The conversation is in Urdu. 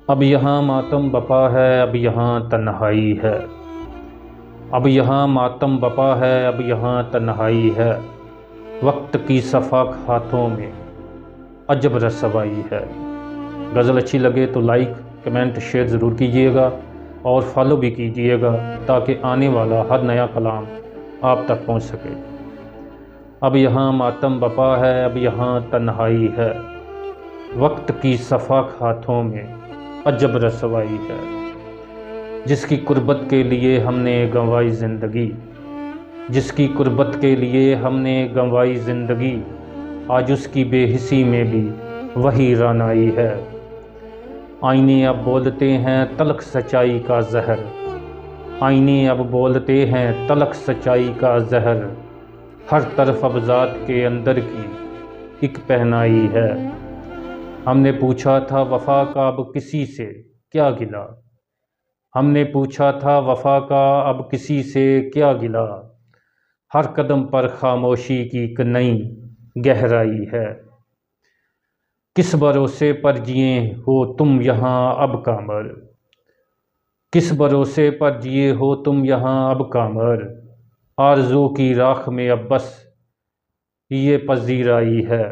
اب یہاں ماتم بپا ہے، اب یہاں تنہائی ہے، اب یہاں ماتم بپا ہے، اب یہاں تنہائی ہے، وقت کی صفاق ہاتھوں میں عجب رسوائی ہے۔ غزل اچھی لگے تو لائک، کمنٹ، شیئر ضرور کیجیے گا اور فالو بھی کیجیے گا تاکہ آنے والا ہر نیا کلام آپ تک پہنچ سکے۔ اب یہاں ماتم بپا ہے، اب یہاں تنہائی ہے، وقت کی صفاق ہاتھوں میں عجب رسوائی ہے۔ جس کی قربت کے لیے ہم نے گنوائی زندگی، جس کی قربت کے لیے ہم نے گنوائی زندگی، آج اس کی بے حسی میں بھی وہی رعنائی ہے۔ آئینے اب بولتے ہیں تلخ سچائی کا زہر، آئینے اب بولتے ہیں تلخ سچائی کا زہر، ہر طرف اب ذات کے اندر کی ایک پہنائی ہے۔ ہم نے پوچھا تھا وفا کا اب کسی سے کیا گلہ، ہم نے پوچھا تھا وفا کا اب کسی سے کیا گلہ، ہر قدم پر خاموشی کی ایک نئی گہرائی ہے۔ کس بھروسے پر جیے ہو تم یہاں اب کامر، کس بھروسے پر جیے ہو تم یہاں اب کامر، آرزو کی راکھ میں اب بس یہ پذیرائی ہے۔